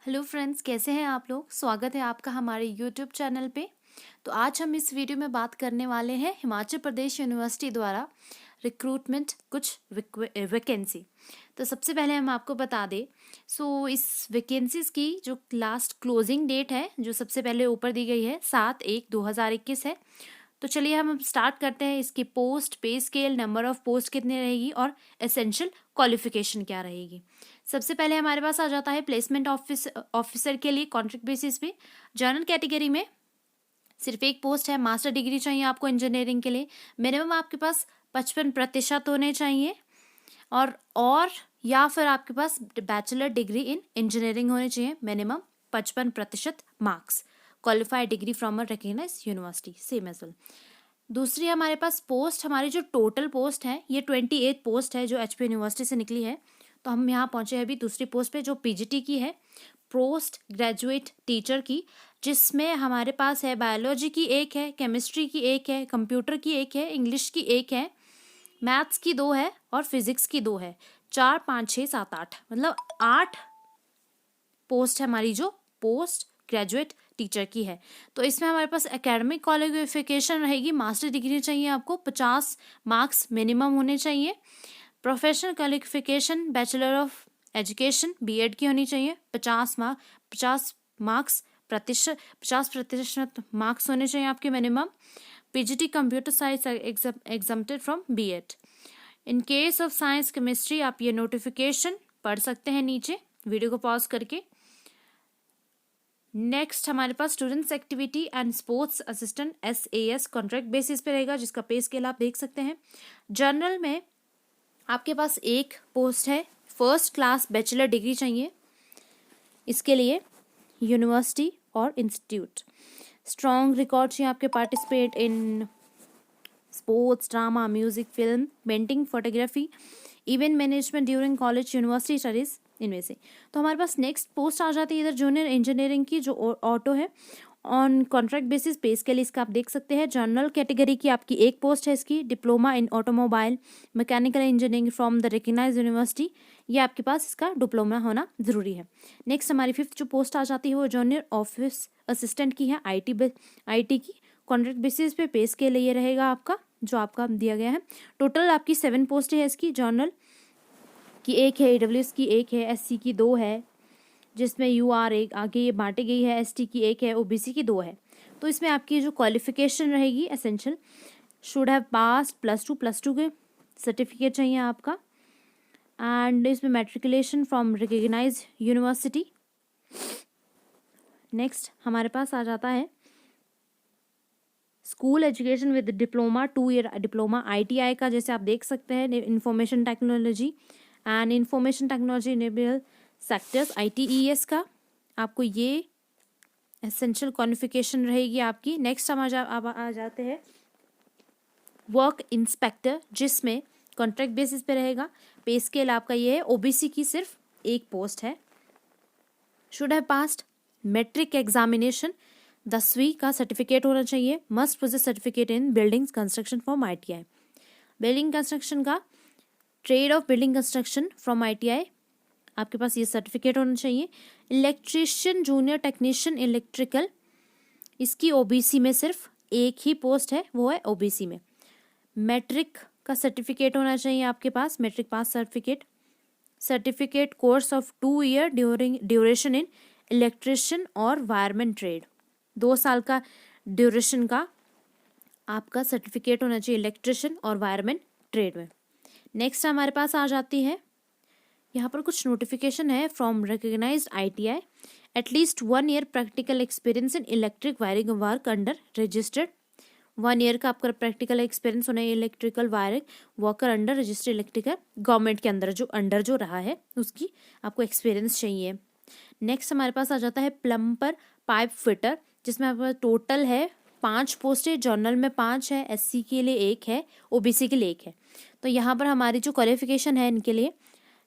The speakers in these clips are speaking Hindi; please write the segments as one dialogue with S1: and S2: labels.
S1: हेलो फ्रेंड्स, कैसे हैं आप लोग। स्वागत है आपका हमारे यूट्यूब चैनल पे। तो आज हम इस वीडियो में बात करने वाले हैं हिमाचल प्रदेश यूनिवर्सिटी द्वारा रिक्रूटमेंट कुछ वैकेंसी। तो सबसे पहले हम आपको बता दें, इस वैकेंसीज की जो लास्ट क्लोजिंग डेट है जो सबसे पहले ऊपर दी गई है 7/1/2021 है। तो चलिए हम स्टार्ट करते हैं। इसकी पोस्ट, पे स्केल, नंबर ऑफ पोस्ट कितनी रहेगी और एसेंशियल क्वालिफिकेशन क्या रहेगी। सबसे पहले हमारे पास आ जाता है प्लेसमेंट ऑफिसर के लिए कॉन्ट्रैक्ट बेसिस पे। जनरल कैटेगरी में सिर्फ एक पोस्ट है। मास्टर डिग्री चाहिए आपको इंजीनियरिंग के लिए। मिनिमम आपके पास 55% होने चाहिए और या फिर आपके पास बैचलर डिग्री इन इंजीनियरिंग होनी चाहिए। Minimum 55% marks. Qualified degree from a recognized university, same as well. दूसरी हमारे पास पोस्ट, हमारी जो टोटल पोस्ट है ये 28 पोस्ट है जो एचपी यूनिवर्सिटी से निकली है। तो हम यहाँ पहुंचे हैं अभी दूसरी पोस्ट पे जो पीजीटी की है, पोस्ट ग्रेजुएट टीचर की, जिसमें हमारे पास है बायोलॉजी की एक है, केमिस्ट्री की एक है, कंप्यूटर की एक है, इंग्लिश की एक है, मैथ्स की 2 है और फिजिक्स की 2 है। 4, 5, 6, 7, 8 मतलब 8 पोस्ट है हमारी जो पोस्ट ग्रेजुएट टीचर की है। तो इसमें हमारे पास एकेडमिक क्वालिफिकेशन रहेगी। मास्टर डिग्री चाहिए आपको, 50 मार्क्स मिनिमम होने चाहिए। Professional qualification bachelor of education BEd की होनी चाहिए। 50 मार्क्स 50% मार्क्स होने चाहिए आपके minimum. PGT computer science exempted from BEd. In case of science chemistry आप ये नोटिफिकेशन पढ़ सकते हैं नीचे वीडियो को पॉज करके। नेक्स्ट हमारे पास students activity and sports assistant SAS contract basis पे रहेगा, जिसका पे स्केल आप देख सकते हैं। जनरल में आपके पास एक पोस्ट है, फर्स्ट क्लास बैचलर डिग्री चाहिए इसके लिए यूनिवर्सिटी और इंस्टीट्यूट। स्ट्रॉन्ग रिकॉर्ड चाहिए आपके, participate in sports, drama, music, film, painting, photography, event management during college university studies, इनमें से। तो हमारे पास नेक्स्ट पोस्ट आ जाती है इधर जूनियर इंजीनियरिंग की जो ऑटो है ऑन कॉन्ट्रैक्ट बेसिस। पे के लिए इसका आप देख सकते हैं। जनरल कैटेगरी की आपकी एक पोस्ट है इसकी, diploma in automobile mechanical engineering from the recognized university. ये आपके पास इसका डिप्लोमा होना जरूरी है। नेक्स्ट हमारी 5th जो पोस्ट आ जाती है वो जूनियर ऑफिस असिस्टेंट की है, IT की। कॉन्ट्रैक्ट बेसिस पे स्केल ये रहेगा आपका जो आपका दिया गया है। टोटल आपकी 7 पोस्ट है इसकी। जनरल की एक है, AWS की एक है, SC की 2 है, जिसमें UR एक आगे ये बांटी गई है, ST की एक है, OBC की 2 है। तो इसमें आपकी जो क्वालिफिकेशन रहेगी एसेंशियल शुड हैव पास +2 के सर्टिफिकेट चाहिए आपका। एंड इसमें matriculation from recognized university. Next हमारे पास आ जाता है school education with diploma, 2 year diploma ITI का, जैसे आप देख सकते हैं information technology and information technology enable sectors ITES का आपको ये एसेंशियल क्वालिफिकेशन रहेगी आपकी। नेक्स्ट हम आ जाते हैं वर्क इंस्पेक्टर, जिसमें कॉन्ट्रैक्ट बेसिस पे रहेगा। पे स्केल आपका ये है। OBC की सिर्फ एक पोस्ट है। Should have passed matric examination, 10वीं का सर्टिफिकेट होना चाहिए। Must possess certificate in buildings construction from ITI। Building construction का trade of building construction from ITI आपके पास ये सर्टिफिकेट होना चाहिए। इलेक्ट्रीशियन जूनियर टेक्नीशियन इलेक्ट्रिकल, इसकी OBC में सिर्फ एक ही पोस्ट है, वो है OBC में। मैट्रिक का सर्टिफिकेट होना चाहिए आपके पास, matric pass certificate. Certificate course of 2 year duration in electrician और वायरमैन ट्रेड, 2 साल का ड्यूरेशन का आपका सर्टिफिकेट होना चाहिए इलेक्ट्रिशियन और वायरमैन ट्रेड में। नेक्स्ट हमारे पास आ जाती है यहाँ पर कुछ नोटिफिकेशन है from recognized ITI। At least 1 year practical experience in electric wiring work under registered. 1 year का आपका प्रैक्टिकल एक्सपीरियंस होना है electrical wiring worker under registered electrical, government के अंदर जो रहा है उसकी आपको एक्सपीरियंस चाहिए। नेक्स्ट हमारे पास आ जाता है प्लम्बर पाइप फिटर, जिसमें आपके पास टोटल है 5 पोस्ट है। जनरल में 5 है, SC के लिए 1 है, OBC के लिए 1 है। तो यहाँ पर हमारी जो क्वालिफिकेशन है इनके लिए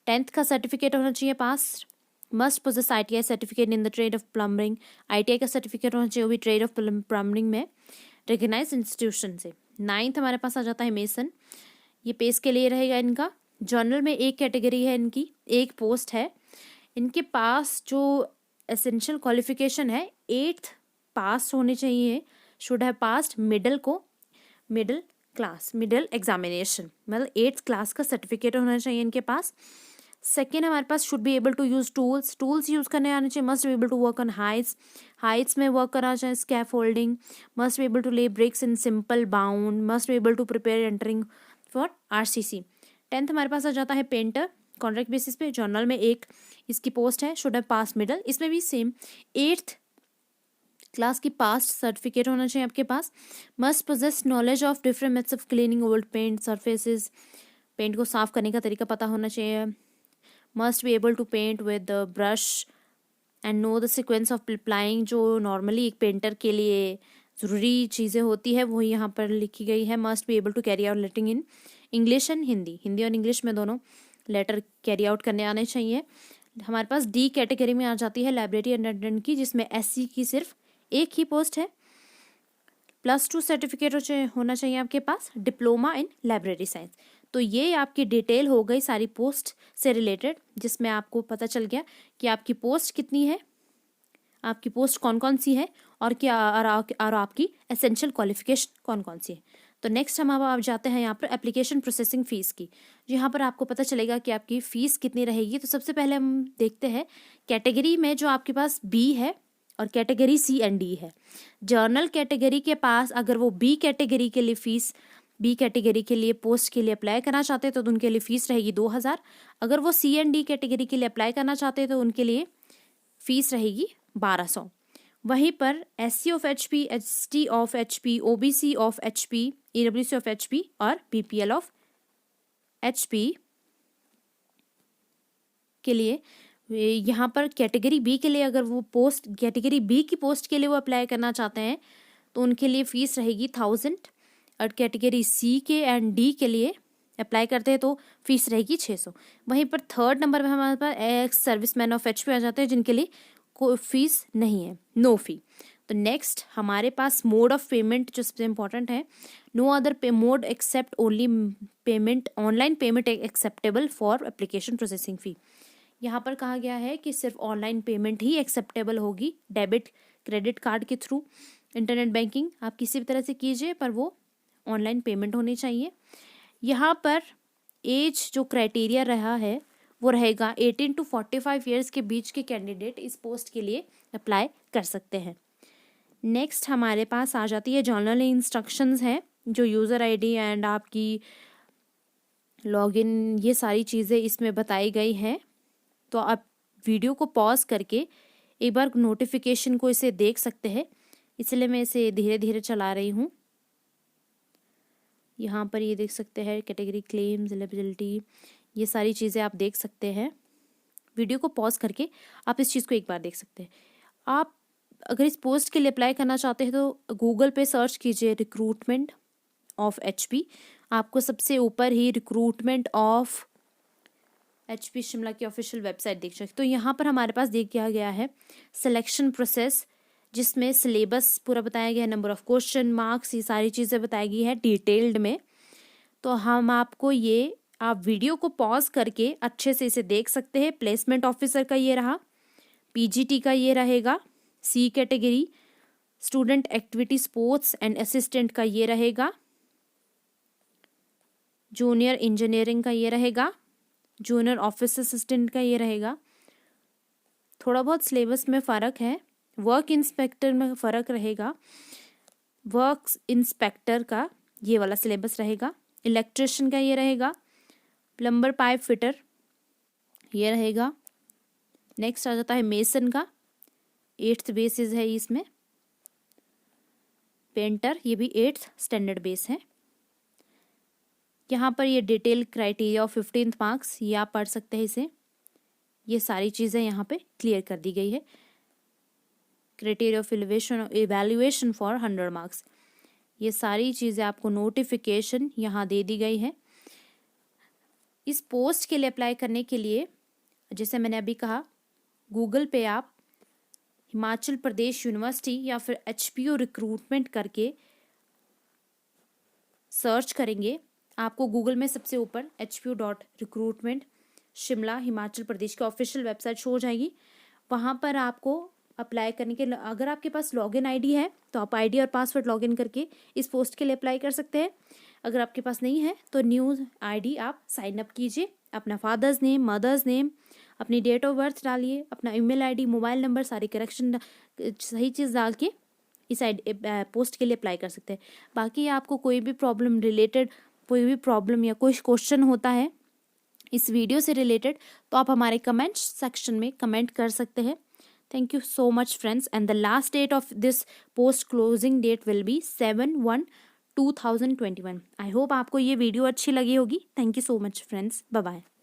S1: 10th का सर्टिफिकेट होना चाहिए pass. Must possess ITI certificate in the trade of plumbing, ITI का सर्टिफिकेट होना चाहिए वो भी ट्रेड ऑफ प्लम्बिंग में रिकग्नाइज्ड इंस्टीट्यूशन से। 9th हमारे पास आ जाता है मेसन, ये पेस के लिए रहेगा इनका। जनरल में एक कैटेगरी है इनकी, एक पोस्ट है। इनके पास जो एसेंशियल क्वालिफिकेशन है 8th पास होने चाहिए, should have passed middle class, middle examination, मतलब 8th क्लास का सर्टिफिकेट होना चाहिए इनके पास। सेकेंड हमारे पास should be able to use tools use करने आने चाहिए, must be able to work on heights में वर्क करना चाहिए, scaffolding, must be able to lay bricks in simple bound, must be able to prepare entering for RCC। 10th हमारे पास आ जाता है पेंटर, कॉन्ट्रैक्ट बेसिस पे, जर्नल में एक इसकी पोस्ट है, शुड हैव पास मिडल, इसमें भी सेम 8th क्लास की पास्ट सर्टिफिकेट होना चाहिए आपके पास। Must possess knowledge of different methods of cleaning old paint surfaces, paint को साफ करने का तरीका पता होना चाहिए। Must be able to paint with brush and know the sequence of applying, जो नॉर्मली एक पेंटर के लिए ज़रूरी चीज़ें होती है वो यहाँ पर लिखी गई है। Must be able to carry out lettering in English and Hindi और इंग्लिश में दोनों लेटर कैरी आउट करने आने चाहिए। हमारे पास D कैटेगरी में आ जाती है लाइब्रेरी अटेंडेंट की, जिसमें SC की सिर्फ एक ही पोस्ट है। +2 सर्टिफिकेट होना चाहिए आपके पास, डिप्लोमा इन लाइब्रेरी साइंस। तो ये आपकी डिटेल हो गई सारी पोस्ट से रिलेटेड, जिसमें आपको पता चल गया कि आपकी पोस्ट कितनी है, आपकी पोस्ट कौन कौन सी है, और क्या और आपकी एसेंशियल क्वालिफिकेशन कौन कौन सी है। तो नेक्स्ट हम अब जाते हैं यहाँ पर एप्लीकेशन प्रोसेसिंग फ़ीस की। यहाँ पर आपको पता चलेगा कि आपकी फ़ीस कितनी रहेगी। तो सबसे पहले हम देखते हैं कैटेगरी में जो आपके पास B है और कैटेगरी C एंड D है। जर्नल कैटेगरी के पास अगर वो B कैटेगरी के लिए पोस्ट के लिए अप्लाई करना चाहते हैं तो उनके लिए फ़ीस रहेगी 2000। अगर वो C एंड D कैटेगरी के लिए अप्लाई करना चाहते हैं तो उनके लिए फ़ीस रहेगी 1200। वहीं पर SC of HP, ST of HP, OBC of HP, EWC of HP और BPL ऑफ HP के लिए, यहाँ पर कैटेगरी B के लिए अगर वो पोस्ट कैटेगरी B की पोस्ट के लिए वो अप्लाई करना चाहते हैं तो उनके लिए फ़ीस रहेगी 1000। और कैटेगरी C के एंड D के लिए अप्लाई करते हैं तो फीस रहेगी 600। वहीं पर थर्ड नंबर में हमारे पास एक्स सर्विसमैन ऑफ HP आ जाते हैं, जिनके लिए कोई फीस नहीं है, नो फी। तो नेक्स्ट हमारे पास मोड ऑफ पेमेंट जो सबसे इम्पोर्टेंट है, no other mode except only payment, online payment acceptable for application processing fee. यहाँ पर कहा गया है कि सिर्फ ऑनलाइन पेमेंट ही एक्सेप्टेबल होगी, डेबिट क्रेडिट कार्ड के थ्रू। इंटरनेट बैंकिंग आप किसी भी तरह से कीजिए पर वो ऑनलाइन पेमेंट होनी चाहिए। यहाँ पर एज जो क्राइटेरिया रहा है वो रहेगा 18 to 45 ईयर्स के बीच के कैंडिडेट इस पोस्ट के लिए अप्लाई कर सकते हैं। नेक्स्ट हमारे पास आ जाती है जर्नल इंस्ट्रक्शंस है, जो यूज़र आईडी एंड आपकी लॉगिन, ये सारी चीज़ें इसमें बताई गई हैं। तो आप वीडियो को पॉज करके एक बार नोटिफिकेशन को इसे देख सकते हैं, इसलिए मैं इसे धीरे धीरे चला रही हूँ। यहाँ पर ये देख सकते हैं कैटेगरी क्लेम्स, एलिजिबिलिटी, ये सारी चीज़ें आप देख सकते हैं। वीडियो को पॉज करके आप इस चीज़ को एक बार देख सकते हैं। आप अगर इस पोस्ट के लिए अप्लाई करना चाहते हैं तो गूगल पे सर्च कीजिए रिक्रूटमेंट ऑफ HP, आपको सबसे ऊपर ही रिक्रूटमेंट ऑफ HP शिमला की ऑफिशियल वेबसाइट देख सकते। तो यहाँ पर हमारे पास देख दिया गया है सिलेक्शन प्रोसेस, जिसमें सिलेबस पूरा बताया गया है, नंबर ऑफ क्वेश्चन, मार्क्स, ये सारी चीज़ें बताई गई है डिटेल्ड में। तो हम आपको ये आप वीडियो को पॉज करके अच्छे से इसे देख सकते हैं। प्लेसमेंट ऑफिसर का ये रहा, PGT का ये रहेगा, C category student activity sports and assistant का ये रहेगा, जूनियर इंजीनियरिंग का ये रहेगा, जूनियर ऑफिस असिस्टेंट का ये रहेगा। थोड़ा बहुत सिलेबस में फ़र्क है, वर्क इंस्पेक्टर में फ़र्क रहेगा, वर्क इंस्पेक्टर का ये वाला सिलेबस रहेगा, इलेक्ट्रिशियन का ये रहेगा, प्लम्बर पाइप फिटर ये रहेगा। नेक्स्ट आ जाता है मेसन का, 8th बेसिस है इसमें, पेंटर ये भी 8th स्टैंडर्ड बेस है। यहाँ पर ये detail criteria of 15th marks, ये आप पढ़ सकते हैं इसे, ये सारी चीज़ें यहाँ पे क्लियर कर दी गई है। Criteria of evaluation for 100 marks, ये सारी चीज़ें आपको नोटिफिकेशन यहाँ दे दी गई है। इस पोस्ट के लिए अप्लाई करने के लिए जैसे मैंने अभी कहा, गूगल पे आप हिमाचल प्रदेश यूनिवर्सिटी या फिर HPO रिक्रूटमेंट करके सर्च करेंगे, आपको गूगल में सबसे ऊपर HPO.recruitment शिमला हिमाचल प्रदेश की ऑफिशियल वेबसाइट शो हो जाएगी। वहाँ पर आपको अप्लाई करने के, अगर आपके पास लॉगिन आईडी है तो आप आईडी और पासवर्ड लॉगिन करके इस पोस्ट के लिए अप्लाई कर सकते हैं। अगर आपके पास नहीं है तो न्यू आईडी आप साइन अप कीजिए, अपना फादर्स नेम, मदर्स नेम, अपनी डेट ऑफ बर्थ डालिए, अपना ईमेल आईडी, मोबाइल नंबर, सारी करेक्शन सही चीज़ डाल के इस पोस्ट के लिए अप्लाई कर सकते हैं। बाकी आपको कोई भी प्रॉब्लम रिलेटेड, कोई भी प्रॉब्लम या कोई क्वेश्चन होता है इस वीडियो से रिलेटेड, तो आप हमारे कमेंट सेक्शन में कमेंट कर सकते हैं। Thank you so much, friends. And the last date of this post closing date will be 7/1/2021. I hope आपको ये वीडियो अच्छी लगी होगी. Thank you so much, friends. Bye bye.